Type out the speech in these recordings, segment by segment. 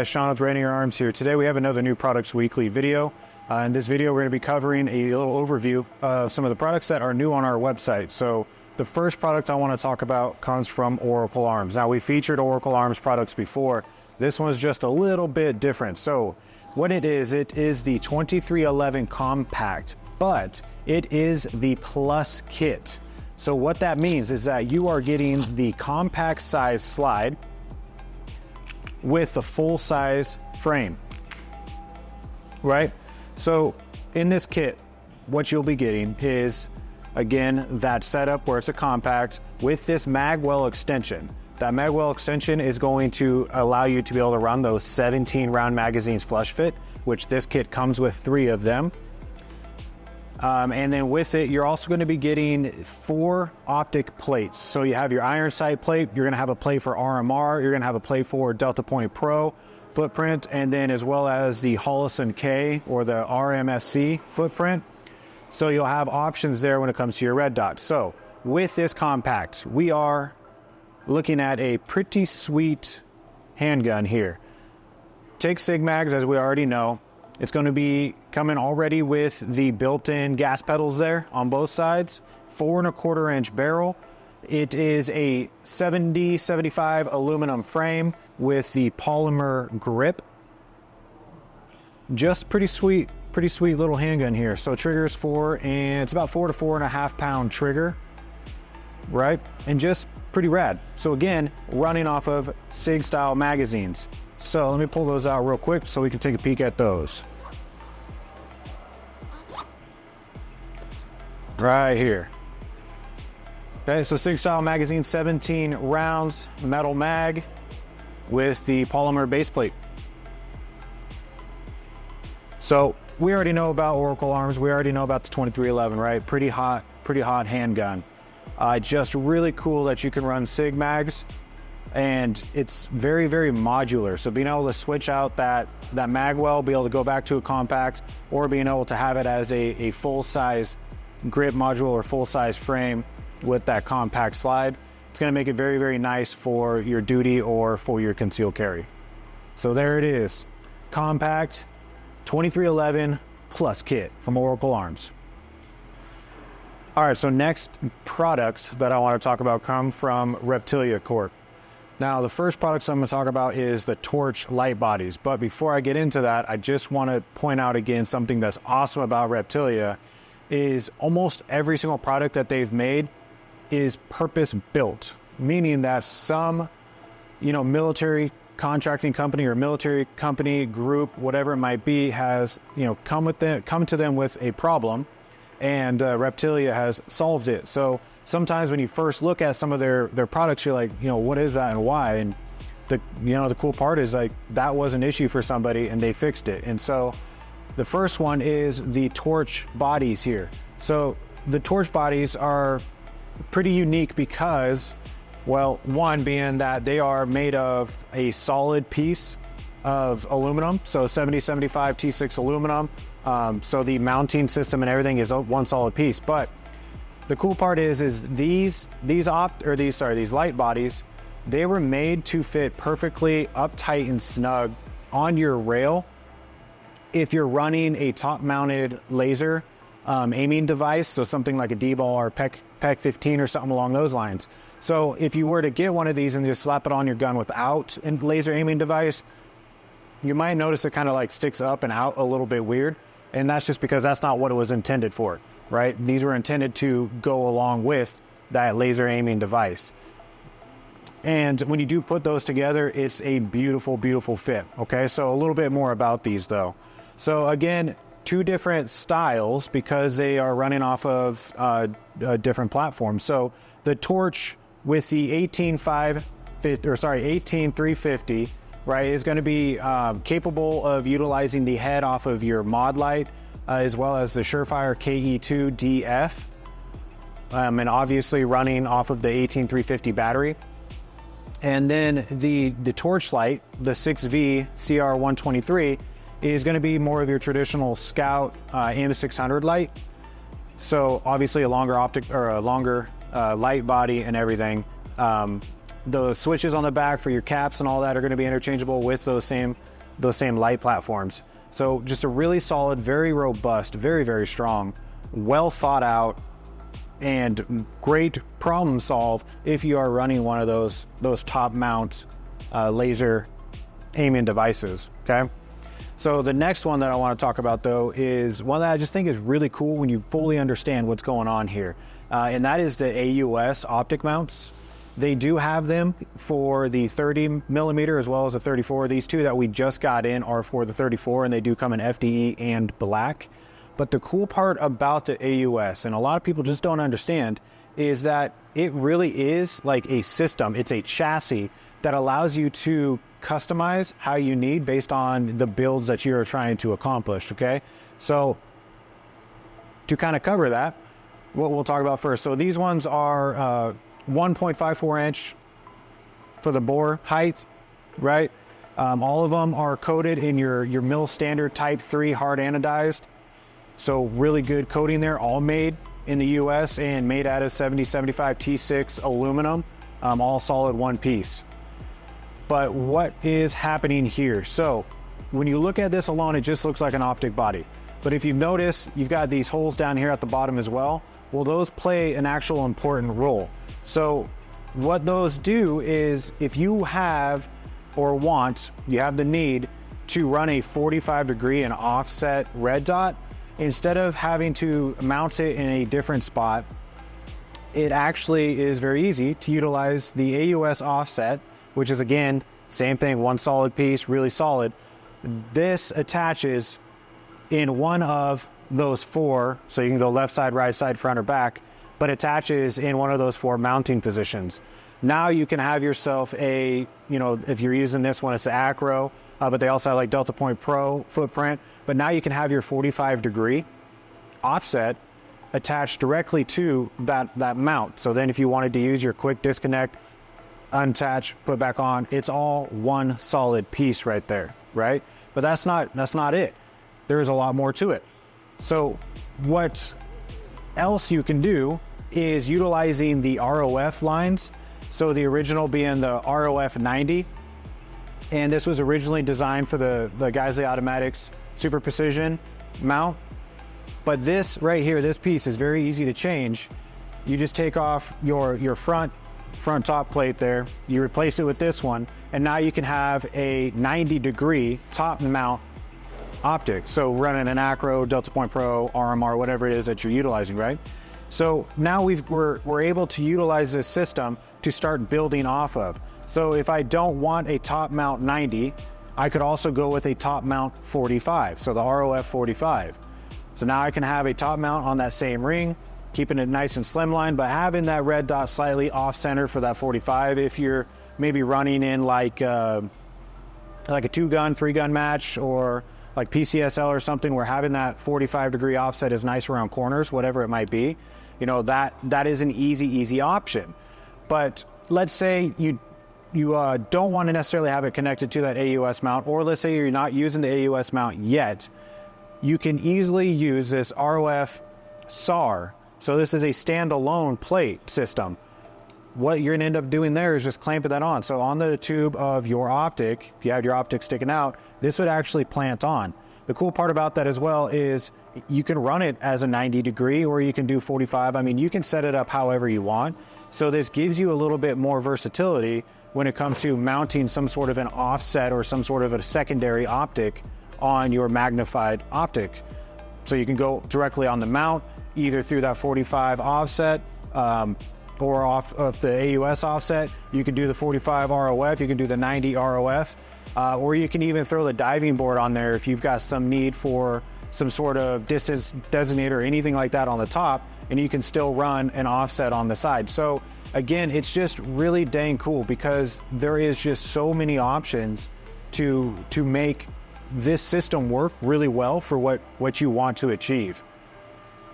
guys, Sean with Rainier Arms here. Today we have another new Products Weekly video. In this video we're going to be covering a little overview of some of the products that are new on our website. So the first product I want to talk about comes from Oracle Arms. Now we featured Oracle Arms products before. This one's just a little bit different. So what it is the 2311 Compact, but it is the Plus kit. So what that means is that you are getting the compact size slide with a full size frame, right? So in this kit, what you'll be getting is, again, that setup where it's a compact with this magwell extension. That magwell extension is going to allow you to be able to run those 17 round magazines flush fit, which this kit comes with 3 of them. And then with it, you're also going to be getting 4 optic plates. So you have your iron sight plate, you're going to have a plate for RMR, you're going to have a plate for Delta Point Pro footprint, and then as well as the Holosun K or the RMSC footprint. So you'll have options there when it comes to your red dot. So with this compact, we are looking at a pretty sweet handgun here. Take Sig Mags, as we already know. It's going to be coming already with the built-in gas pedals there on both sides, 4 1/4 inch barrel. It is a 70/75 aluminum frame with the polymer grip. Just pretty sweet little handgun here. So triggers and it's about 4 to 4.5 pound trigger, right? And just pretty rad. So again, running off of Sig style magazines. So let me pull those out real quick so we can take a peek at those. Right here. Okay, so Sig style magazine, 17 rounds, metal mag with the polymer base plate. So we already know about Oracle Arms. We already know about the 2311, right? Pretty hot handgun. Just really cool that you can run Sig Mags, and it's very, very modular. So being able to switch out that magwell, be able to go back to a compact, or being able to have it as a full-size grip module or full-size frame with that compact slide, it's going to make it very, very nice for your duty or for your concealed carry. So there it is, compact 2311 Plus kit from Oracle Arms. All right, so next products that I want to talk about come from Reptilia Corp. Now, the first products I'm going to talk about is the Torch light bodies. But before I get into that, I just want to point out again something that's awesome about Reptilia is almost every single product that they've made is purpose built, meaning that some, military contracting company or military company group, whatever it might be, has, come to them with a problem, and Reptilia has solved it. So sometimes when you first look at some of their products, you're like, what is that and why? And the cool part is like that was an issue for somebody and they fixed it. And so the first one is the Torch bodies here. So the Torch bodies are pretty unique because, well, one being that they are made of a solid piece of aluminum, so 70/75 T6 aluminum. So the mounting system and everything is one solid piece. But the cool part is these light bodies, they were made to fit perfectly uptight and snug on your rail if you're running a top-mounted laser aiming device, so something like a D-ball or PEC 15 or something along those lines. So if you were to get one of these and just slap it on your gun without a laser aiming device, you might notice it kind of like sticks up and out a little bit weird, and that's just because that's not what it was intended for, right? These were intended to go along with that laser aiming device. And when you do put those together, it's a beautiful, beautiful fit. Okay, so a little bit more about these though. So again, 2 different styles because they are running off of different platforms. So the Torch with the 18350, right, is going to be capable of utilizing the head off of your mod light, as well as the Surefire KE2 DF, and obviously running off of the 18350 battery. And then the Torch light, the 6V CR123, is going to be more of your traditional Scout M600 light. So obviously a longer optic or a longer light body and everything. The switches on the back for your caps and all that are going to be interchangeable with those same same light platforms. So just a really solid, very robust, very, very strong, well thought out, and great problem solve if you are running one of those top mount laser aiming devices, okay? So the next one that I want to talk about though is one that I just think is really cool when you fully understand what's going on here. And that is the AUS optic mounts. They do have them for the 30 millimeter as well as the 34. These two that we just got in are for the 34, and they do come in FDE and black. But the cool part about the AUS, and a lot of people just don't understand, is that it really is like a system. It's a chassis that allows you to customize how you need based on the builds that you're trying to accomplish, okay? So to kind of cover that, what we'll talk about first. So these ones are 1.54 inch for the bore height, right? All of them are coated in your mill standard type 3 hard anodized. So really good coating there, all made in the US and made out of 7075 T6 aluminum, all solid one piece. But what is happening here? So when you look at this alone, it just looks like an optic body. But if you notice, you've got these holes down here at the bottom as well. Well, those play an actual important role. So what those do is if you have or want, you have the need to run a 45-degree and offset red dot, instead of having to mount it in a different spot, it actually is very easy to utilize the AUS offset, which is again, same thing, one solid piece, really solid. This attaches in one of those four, so you can go left side, right side, front or back, but attaches in one of those four mounting positions. Now you can have yourself a, if you're using this one, it's an Acro, but they also have like Delta Point Pro footprint, but now you can have your 45-degree offset attached directly to that mount. So then if you wanted to use your quick disconnect, unattach, put back on, it's all one solid piece right there, right? But that's not it. There's a lot more to it. So what else you can do is utilizing the ROF lines. So the original being the ROF 90, and this was originally designed for the Geisley Automatics Super Precision mount. But this right here, this piece is very easy to change. You just take off your front top plate there, you replace it with this one, and now you can have a 90-degree top mount optic. So running an Acro, Delta Point Pro, RMR, whatever it is that you're utilizing, right? So now we're able to utilize this system to start building off of. So if I don't want a top mount 90, I could also go with a top mount 45, so the ROF 45. So now I can have a top mount on that same ring, keeping it nice and slimline, but having that red dot slightly off center for that 45 if you're maybe running in like a 2-gun, 3-gun match, or like PCSL or something, where having that 45-degree offset is nice around corners, whatever it might be. That is an easy option. But let's say you don't want to necessarily have it connected to that AUS mount, or let's say you're not using the AUS mount yet. You can easily use this ROF SAR. So this is a standalone plate system. What you're gonna end up doing there is just clamping that on. So on the tube of your optic, if you had your optic sticking out, this would actually plant on. The cool part about that as well is you can run it as a 90-degree, or you can do 45. I mean, you can set it up however you want. So this gives you a little bit more versatility when it comes to mounting some sort of an offset or some sort of a secondary optic on your magnified optic. So you can go directly on the mount, either through that 45 offset or off of the AUS offset. You can do the 45 ROF, you can do the 90 ROF, or you can even throw the diving board on there if you've got some need for some sort of distance designator or anything like that on the top, and you can still run an offset on the side. So again, it's just really dang cool because there is just so many options to make this system work really well for what you want to achieve.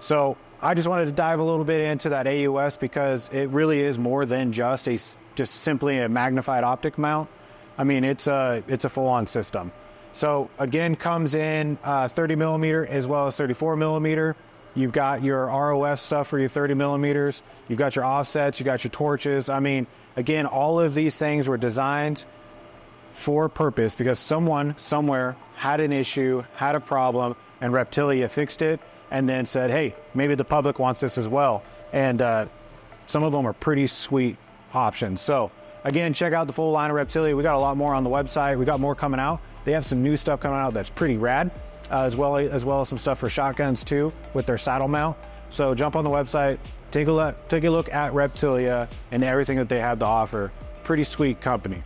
So I just wanted to dive a little bit into that AUS because it really is more than just simply a magnified optic mount. I mean, it's a full-on system. So again, comes in 30 millimeter as well as 34 millimeter. You've got your ROF stuff for your 30 millimeters. You've got your offsets, you got your torches. I mean, again, all of these things were designed for a purpose, because someone somewhere had an issue, had a problem, and Reptilia fixed it and then said, hey, maybe the public wants this as well. And some of them are pretty sweet options. So again, check out the full line of Reptilia. We got a lot more on the website. We got more coming out. They have some new stuff coming out that's pretty rad, as well as some stuff for shotguns too with their saddle mount. So jump on the website, take a look at Reptilia and everything that they have to offer. Pretty sweet company.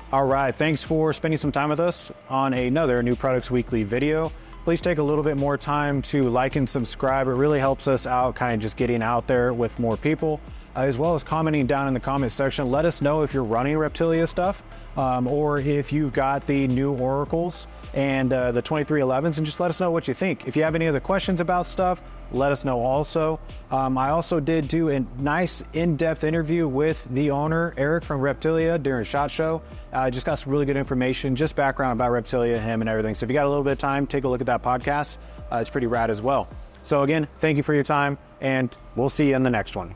All right, thanks for spending some time with us on another New Products Weekly video. Please take a little bit more time to like and subscribe. It really helps us out, kind of just getting out there with more people, as well as commenting down in the comment section. Let us know if you're running Reptilia stuff, or if you've got the new Oracles and the 2311s, and just let us know what you think. If you have any other questions about stuff, let us know also. I also did do a nice in-depth interview with the owner, Eric from Reptilia, during SHOT Show. Just got some really good information, just background about Reptilia, him and everything. So if you got a little bit of time, take a look at that podcast. It's pretty rad as well. So again, thank you for your time, and we'll see you in the next one.